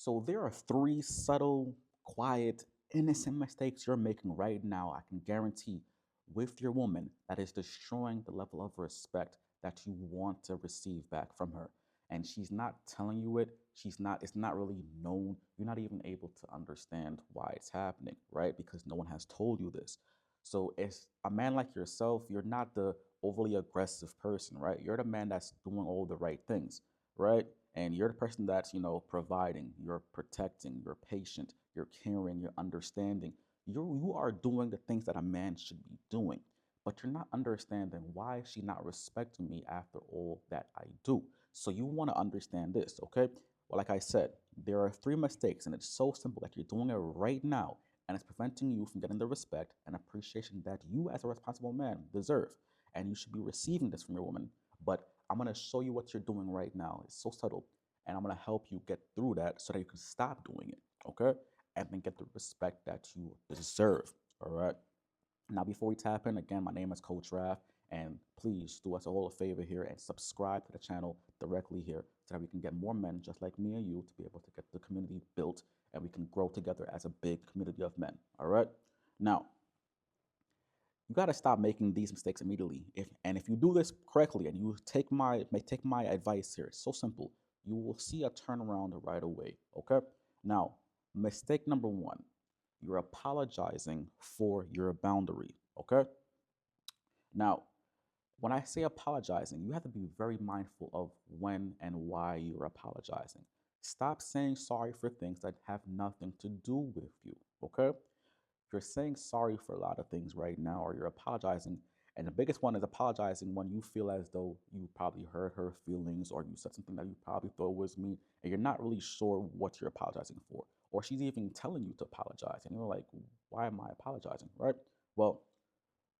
So there are three subtle, quiet, innocent mistakes you're making right now. I can guarantee with your woman that is destroying the level of respect that you want to receive back from her. And she's not telling you it. It's not really known. You're not even able to understand why it's happening, right? Because no one has told you this. So as a man like yourself, you're not the overly aggressive person, right? You're the man that's doing all the right things, right? And you're the person that's, providing, you're protecting, you're patient, you're caring, you're understanding. You are doing the things that a man should be doing, but you're not understanding why is she not respecting me after all that I do. So you want to understand this, okay? Well, like I said, there are three mistakes, and it's so simple that you're doing it right now, and it's preventing you from getting the respect and appreciation that you, as a responsible man, deserve. And you should be receiving this from your woman. But I'm gonna show you what you're doing right now. It's so subtle, and I'm gonna help you get through that so that you can stop doing it, okay? And then get the respect that you deserve. All right. Now, before we tap in, again, my name is Coach Raf, and please do us all a favor here and subscribe to the channel directly here so that we can get more men just like me and you to be able to get the community built and we can grow together as a big community of men. All right. Now, you got to stop making these mistakes immediately. If you do this correctly and you take my advice here, it's so simple. You will see a turnaround right away. Okay. Now, mistake number one, you're apologizing for your boundary. Okay. Now, when I say apologizing, you have to be very mindful of when and why you're apologizing. Stop saying sorry for things that have nothing to do with you. Okay. You're saying sorry for a lot of things right now, or you're apologizing. And the biggest one is apologizing when you feel as though you probably hurt her feelings or you said something that you probably thought was mean, and you're not really sure what you're apologizing for. Or she's even telling you to apologize, and you're like, why am I apologizing? Right? Well,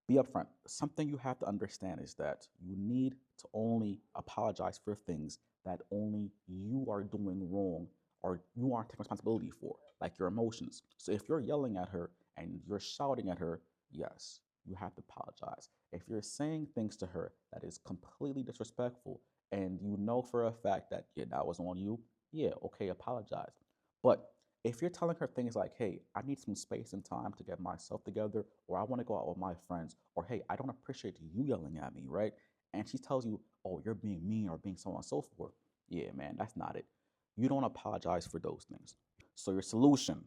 be upfront. Something you have to understand is that you need to only apologize for things that only you are doing wrong or you aren't taking responsibility for, like your emotions. So if you're yelling at her and you're shouting at her, yes, you have to apologize. If you're saying things to her that is completely disrespectful and you know for a fact that, yeah, that was on you, yeah, okay, apologize. But if you're telling her things like, hey, I need some space and time to get myself together, or I want to go out with my friends, or hey, I don't appreciate you yelling at me, right? And she tells you, oh, you're being mean or being so on and so forth. Yeah, man, that's not it. You don't apologize for those things. So your solution,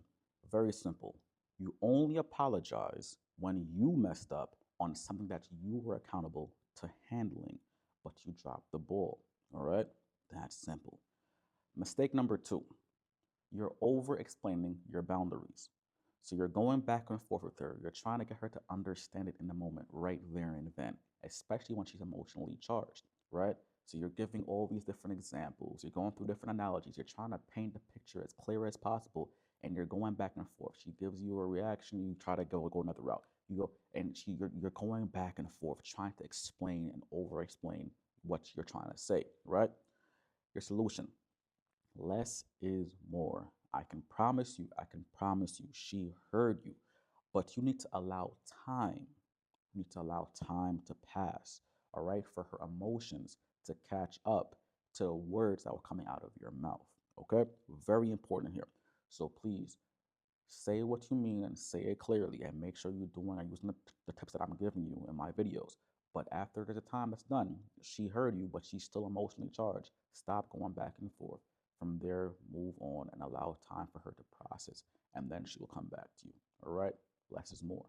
very simple. You only apologize when you messed up on something that you were accountable to handling, but you dropped the ball. All right? That's simple. Mistake number two, you're over explaining your boundaries. So you're going back and forth with her. You're trying to get her to understand it in the moment, right there and then, especially when she's emotionally charged, right? So you're giving all these different examples. You're going through different analogies. You're trying to paint the picture as clear as possible, and you're going back and forth. She gives you a reaction. You try to go another route. You go and you're going back and forth, trying to explain and over-explain what you're trying to say, right? Your solution, less is more. I can promise you, she heard you. But you need to allow time. You need to allow time to pass, all right, for her emotions to catch up to words that were coming out of your mouth, okay? Very important here. So please say what you mean and say it clearly and make sure you're doing and using the tips that I'm giving you in my videos. But after the time it's done, she heard you, but she's still emotionally charged. Stop going back and forth. From there, move on and allow time for her to process, and then she will come back to you. All right? Less is more.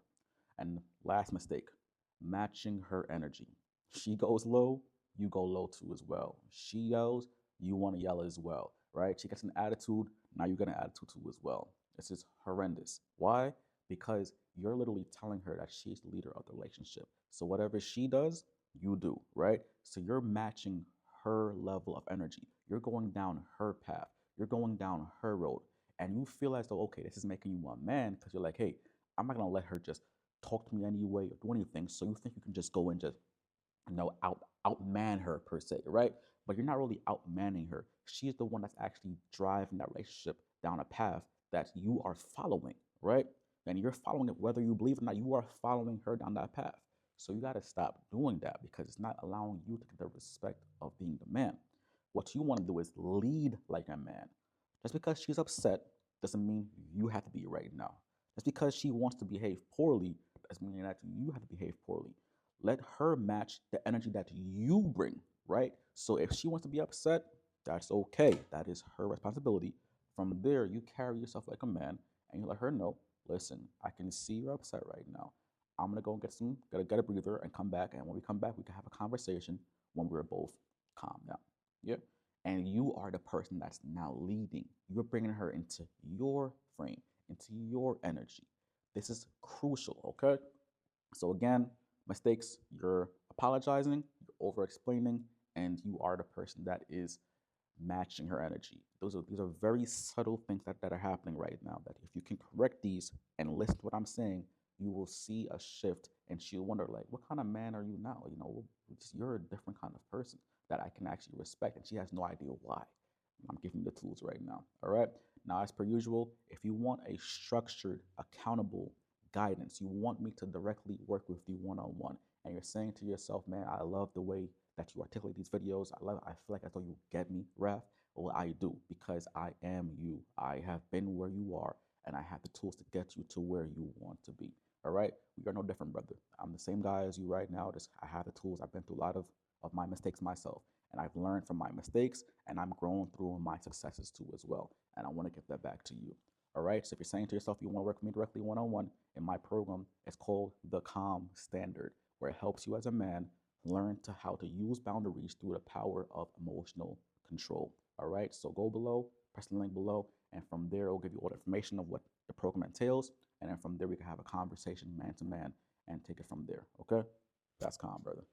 And last mistake, matching her energy. She goes low, you go low too as well. She yells, you want to yell as well, right? She gets an attitude, now you get an attitude too as well. This is horrendous. Why? Because you're literally telling her that she's the leader of the relationship. So whatever she does, you do, right? So you're matching her level of energy. You're going down her path. You're going down her road. And you feel as though, okay, this is making you a man because you're like, hey, I'm not gonna let her just talk to me anyway or do anything. So you think you can just go and just outman her per se, right? But you're not really outmanning her. She's the one that's actually driving that relationship down a path that you are following, right? And you're following it whether you believe it or not. You are following her down that path. So you got to stop doing that because it's not allowing you to get the respect of being the man. What you want to do is lead like a man, Just because she's upset doesn't mean you have to be right now. Just because she wants to behave poorly doesn't mean that you have to behave poorly. Let her match the energy that you bring, right? So if she wants to be upset, that's okay. That is her responsibility. From there, you carry yourself like a man and you let her know, listen, I can see you're upset right now. I'm gonna go and get a breather and come back. And when we come back, we can have a conversation when we're both calm now. Yeah. And you are the person that's now leading. You're bringing her into your frame, into your energy. This is crucial, okay? So again, mistakes, you're apologizing, you're over explaining, and you are the person that is matching her energy. These are very subtle things that are happening right now. That if you can correct these and listen to what I'm saying, you will see a shift, and she'll wonder like, what kind of man are you now? You're a different kind of person that I can actually respect, and she has no idea why. I'm giving you the tools right now. All right. Now, as per usual, if you want a structured, accountable guidance, you want me to directly work with you one on one, and you're saying to yourself, man, I love the way that you articulate these videos. I feel like as though you get me, Raf. Well, I do because I am you. I have been where you are, and I have the tools to get you to where you want to be. All right. We are no different, brother. I'm the same guy as you right now. Just I have the tools. I've been through a lot of my mistakes myself, and I've learned from my mistakes, and I'm growing through my successes too as well. And I want to give that back to you. All right. So if you're saying to yourself you want to work with me directly one on one in my program, it's called the Calm Standard, where it helps you as a man learn to how to use boundaries through the power of emotional control. All right. So go below, press the link below, and from there it'll give you all the information of what the program entails. And then from there we can have a conversation man to man and take it from there. Okay. That's calm, brother.